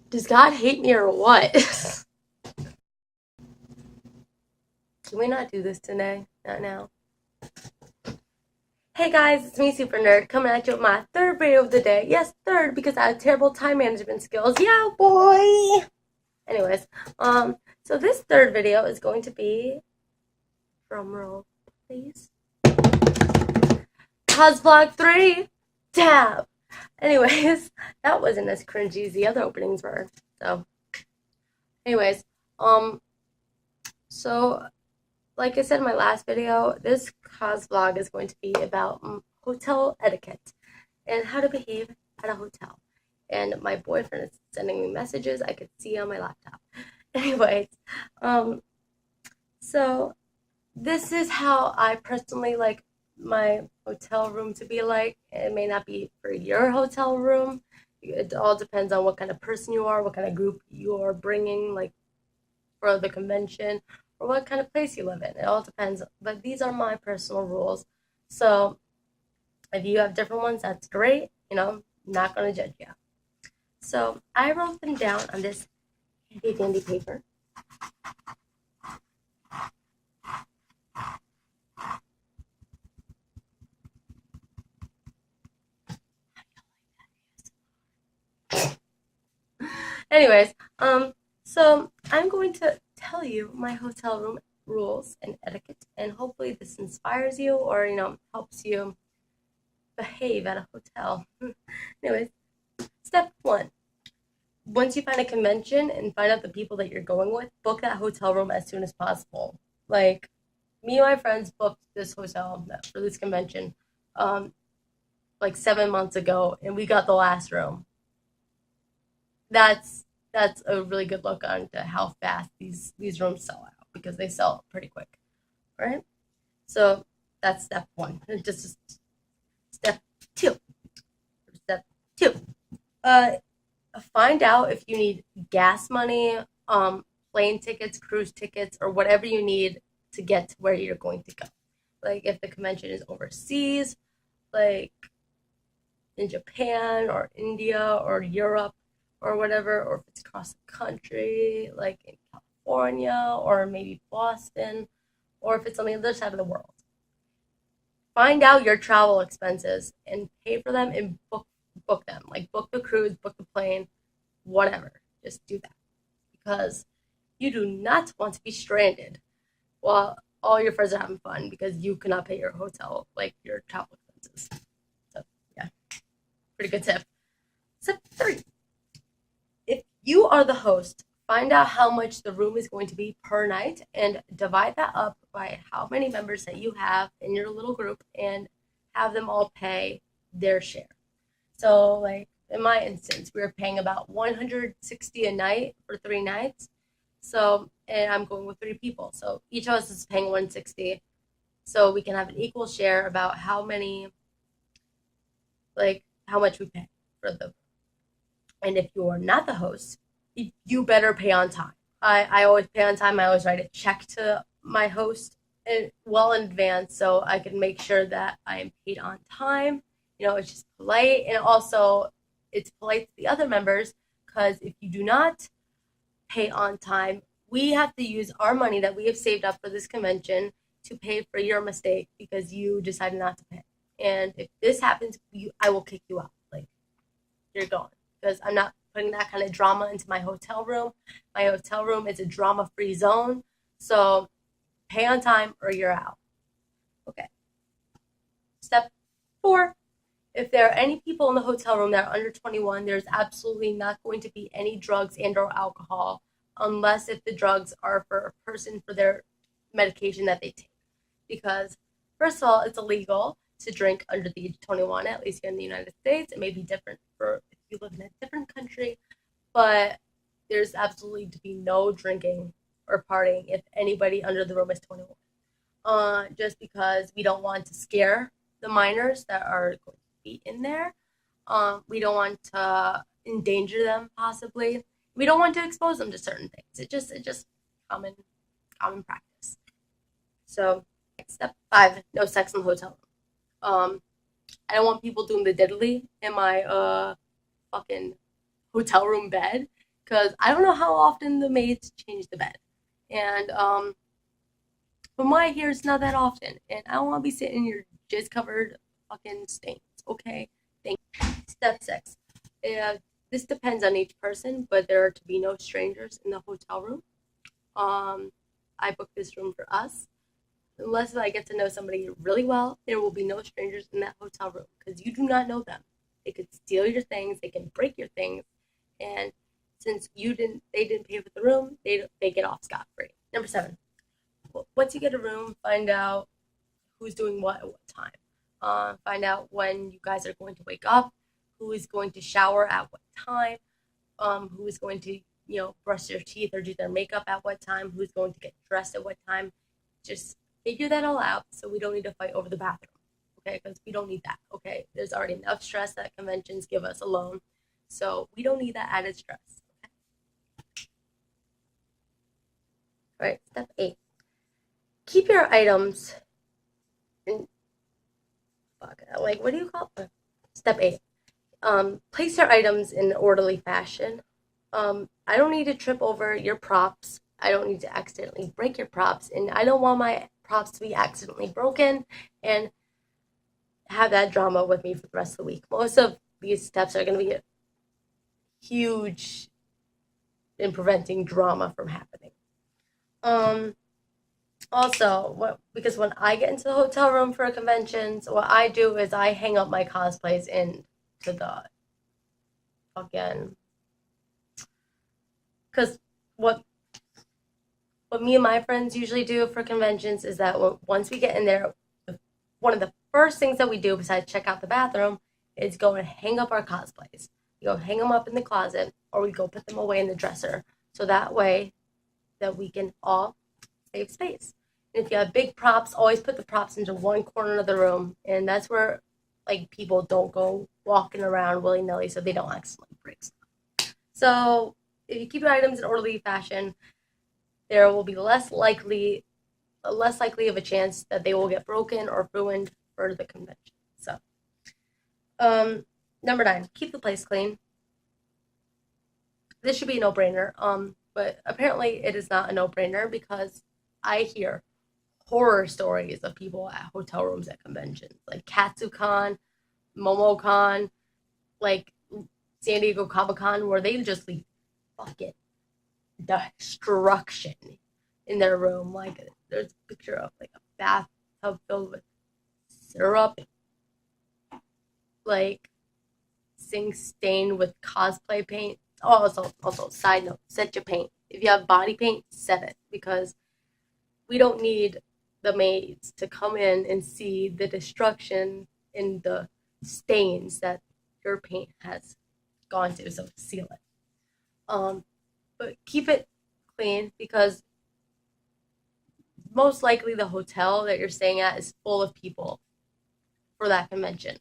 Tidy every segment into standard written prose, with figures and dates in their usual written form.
Does God hate me or what? Can we not do this today? Not now. Hey guys, it's me, Super Nerd, coming at you with my third video of the day. Yes, third, because I have terrible time management skills. Yeah, boy! Anyways, so this third video is going to be, drum roll, please. Cosplay 3, tab! Anyways, that wasn't as cringy as the other openings were. So, anyways, um, so like I said in my last video, this cos vlog is going to be about hotel etiquette and how to behave at a hotel. And my boyfriend is sending me messages I could see on my laptop. Anyways, um, so this is how I personally like my hotel room to be like. It may not be for your hotel room. It all depends on what kind of person you are, what kind of group you are bringing, like for the convention, or what kind of place you live in. It all depends. But these are my personal rules. So if you have different ones, that's great. Not going to judge you. So I wrote them down on this handy dandy paper. Anyways, so I'm going to tell you my hotel room rules and etiquette, and hopefully this inspires you or helps you behave at a hotel. Anyways, step one: once you find a convention and find out the people that you're going with, book that hotel room as soon as possible. Like me and my friends booked this hotel for this convention, like 7 months ago, and we got the last room. That's a really good look on to how fast these rooms sell out because they sell pretty quick, right? So that's step one. Just step two. Step two. Uh, find out if you need gas money, plane tickets, cruise tickets, or whatever you need to get to where you're going to go. Like if the convention is overseas, like in Japan or India or Europe or whatever, or if it's across the country, like in California or maybe Boston, or if it's on the other side of the world. Find out your travel expenses and pay for them and book them. Like book the cruise, book the plane, whatever. Just do that because you do not want to be stranded while all your friends are having fun because you cannot pay your hotel, like your travel expenses. So yeah, pretty good tip. Step three: if you are the host, find out how much the room is going to be per night and divide that up by how many members that you have in your little group and have them all pay their share. So, like in my instance, we were paying about 160 a night for 3 nights. So, and I'm going with 3 people. So each of us is paying 160. So we can have an equal share about how much we pay for the. And if you are not the host, you better pay on time. I always pay on time. I always write a check to my host well in advance so I can make sure that I am paid on time. It's just polite. And also, it's polite to the other members because if you do not pay on time, we have to use our money that we have saved up for this convention to pay for your mistake because you decided not to pay. And if this happens, I will kick you out. Like, you're gone because I'm not putting that kind of drama into my hotel room. My hotel room is a drama-free zone. So pay on time or you're out. Okay. Step 4. If there are any people in the hotel room that are under 21, there's absolutely not going to be any drugs and or alcohol unless if the drugs are for a person for their medication that they take. Because first of all, it's illegal to drink under the age of 21, at least here in the United States. It may be different for if you live in a different country, but there's absolutely to be no drinking or partying if anybody under the room is 21. Just because we don't want to scare the minors that are going to be in there. We don't want to endanger them possibly. We don't want to expose them to certain things. It just common practice. So step 5: no sex in the hotel room. I don't want people doing the diddly in my fucking hotel room bed because I don't know how often the maids change the bed. And from what I hear, it's not that often. And I don't want to be sitting in your jizz covered fucking stains. Okay. Thank you. Step 6. This depends on each person, but there are to be no strangers in the hotel room. I booked this room for us. Unless I get to know somebody really well, there will be no strangers in that hotel room because you do not know them. They could steal your things, they can break your things, and since they didn't pay for the room, they get off scot-free. Number 7. Once you get a room, find out who's doing what at what time. Find out when you guys are going to wake up, who is going to shower at what time, who is going to brush their teeth or do their makeup at what time, who's going to get dressed at what time. Just figure that all out so we don't need to fight over the bathroom, okay? Because we don't need that, okay? There's already enough stress that conventions give us alone, so we don't need that added stress, okay? All right, step 8. Keep your items in, what do you call it? Step 8. Place your items in an orderly fashion. I don't need to trip over your props. I don't need to accidentally break your props, and I don't want my props to be accidentally broken and have that drama with me for the rest of the week. Most of these steps are going to be huge in preventing drama from happening. Also, because when I get into the hotel room for conventions, what I do is I hang up my cosplays into the fucking, because what me and my friends usually do for conventions is that once we get in there, one of the first things that we do besides check out the bathroom is go and hang up our cosplays. We go hang them up in the closet, or we go put them away in the dresser, so that way that we can all save space. And if you have big props, always put the props into one corner of the room, and that's where people don't go walking around willy-nilly so they don't accidentally break stuff. So if you keep your items in orderly fashion, there will be less likely of a chance that they will get broken or ruined for the convention. So, number 9, keep the place clean. This should be a no-brainer, but apparently it is not a no-brainer because I hear horror stories of people at hotel rooms at conventions, like KatsuCon, MomoCon, like San Diego Comic-Con, where they just leave fucking destruction in their room. Like, there's a picture of a bathtub filled with syrup, things stained with cosplay paint. Also, side note, set your paint. If you have body paint, set it, because we don't need the maids to come in and see the destruction in the stains that your paint has gone to, so seal it. But keep it clean, because most likely the hotel that you're staying at is full of people for that convention.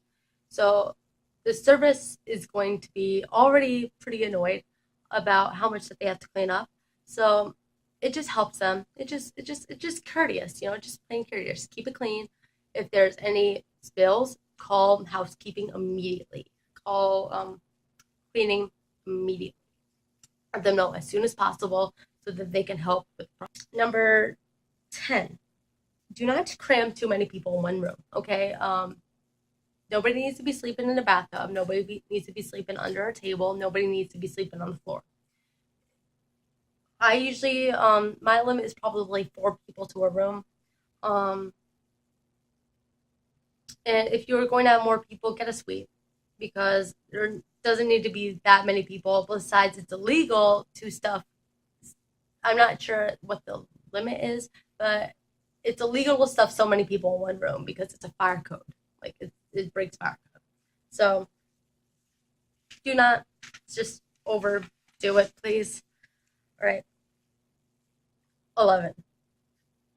So the service is going to be already pretty annoyed about how much that they have to clean up. So it just helps them. It's just courteous, just plain courteous. Keep it clean. If there's any spills, call housekeeping immediately. Call cleaning immediately. Let them know as soon as possible so that they can help with the problem. Number 10, do not cram too many people in one room, okay? Nobody needs to be sleeping in a bathtub. Nobody needs to be sleeping under a table. Nobody needs to be sleeping on the floor. I usually, my limit is probably 4 people to a room. And if you're going to have more people, get a suite, because there doesn't need to be that many people. Besides, it's illegal to stuff. I'm not sure what the limit is, but it's illegal to stuff so many people in one room because it's a fire code. It breaks fire code. So do not just overdo it, please. All right. 11.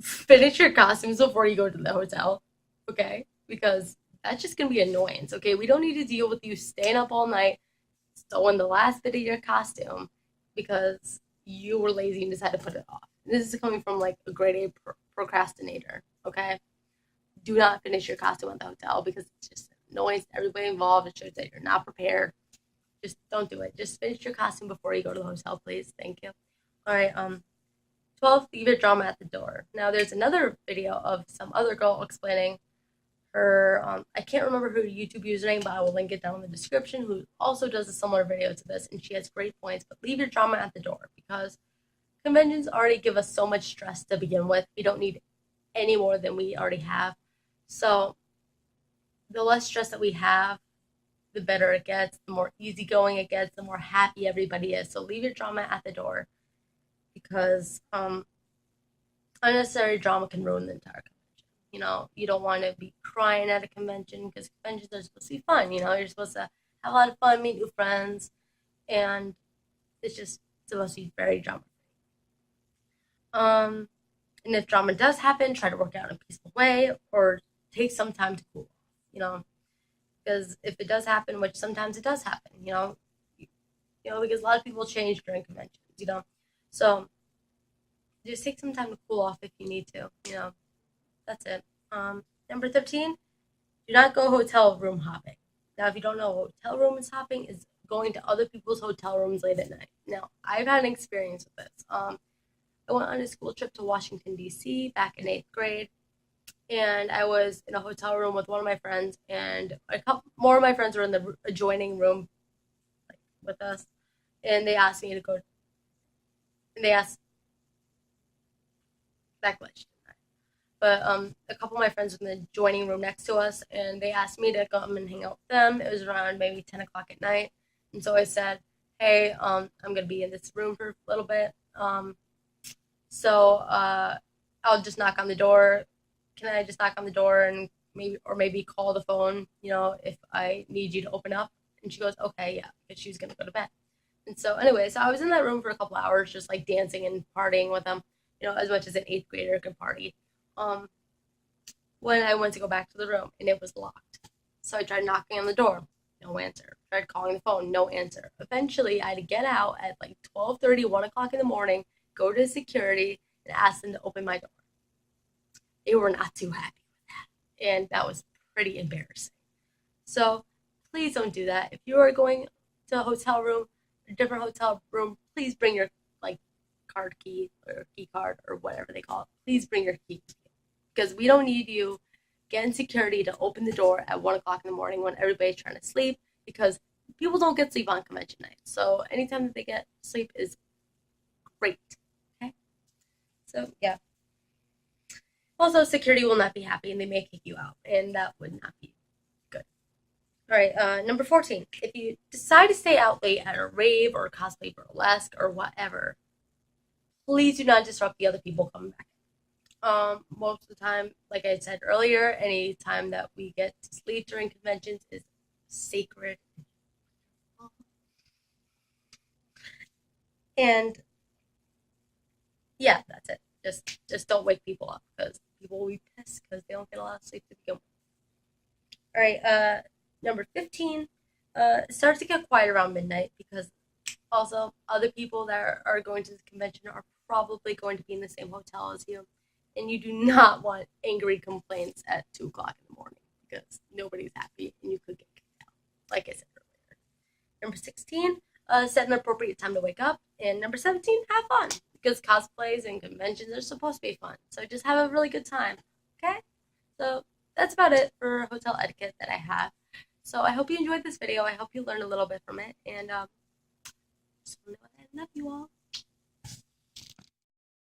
Finish your costumes before you go to the hotel, okay? Because that's just going to be annoyance, okay? We don't need to deal with you staying up all night, sewing the last bit of your costume because you were lazy and decided to put it off. This is coming from a grade A procrastinator, okay? Do not finish your costume at the hotel because it's just annoying to everybody involved. It shows that you're not prepared. Just don't do it. Just finish your costume before you go to the hotel, please. Thank you. All right. 12, leave your drama at the door. Now, there's another video of some other girl explaining her, I can't remember her YouTube username, but I will link it down in the description, who also does a similar video to this, and she has great points. But leave your drama at the door, because conventions already give us so much stress to begin with. We don't need any more than we already have. So the less stress that we have, the better it gets, the more easygoing it gets, the more happy everybody is. So leave your drama at the door, because unnecessary drama can ruin the entire convention. You don't want to be crying at a convention, because conventions are supposed to be fun. You're supposed to have a lot of fun, meet new friends, and it's just supposed to be very drama free. And if drama does happen, try to work it out in a peaceful way, or take some time to cool off. Because if it does happen, which sometimes it does happen, because a lot of people change during conventions. So just take some time to cool off if you need to. That's it. Number 13, do not go hotel room hopping. Now, if you don't know, hotel room hopping is going to other people's hotel rooms late at night. Now, I've had an experience with this. I went on a school trip to Washington, D.C. back in 8th grade, and I was in a hotel room with one of my friends, and a couple more of my friends were in the adjoining room with us, and they asked me to go, and they asked, that glitched. But a couple of my friends were in the adjoining room next to us, and they asked me to come and hang out with them. It was around maybe 10 o'clock at night, and so I said, hey, I'm going to be in this room for a little bit, so I'll just knock on the door. Can I just knock on the door and maybe call the phone, if I need you to open up? And she goes, okay, yeah, because she's going to go to bed. And so anyway, so I was in that room for a couple hours, just like dancing and partying with them, as much as an 8th grader could party. When I went to go back to the room, and it was locked. So I tried knocking on the door, no answer. Tried calling the phone, no answer. Eventually, I had to get out at like 12:30, 1 o'clock in the morning, go to security, and ask them to open my door. They were not too happy with that, and that was pretty embarrassing. So please don't do that. If you are going to a hotel room, a different hotel room, please bring your card key or key card or whatever they call it. Please bring your key, because we don't need you getting security to open the door at 1 o'clock in the morning when everybody's trying to sleep, because people don't get sleep on convention night. So anytime that they get sleep is great. Okay? So yeah. Also, security will not be happy, and they may kick you out, and that would not be good. All right, number 14. If you decide to stay out late at a rave or cosplay burlesque or whatever, please do not disrupt the other people coming back. Most of the time, like I said earlier, any time that we get to sleep during conventions is sacred. And yeah, that's it. Just don't wake people up, because people will be pissed because they don't get a lot of sleep to begin with. All right, number 15, start to get quiet around midnight, because also other people that are going to the convention are probably going to be in the same hotel as you, and you do not want angry complaints at 2 o'clock in the morning, because nobody's happy and you could get kicked out, like I said earlier. Number 16, set an appropriate time to wake up. And number 17, have fun, because cosplays and conventions are supposed to be fun. So just have a really good time, okay? So that's about it for hotel etiquette that I have. So I hope you enjoyed this video. I hope you learned a little bit from it. And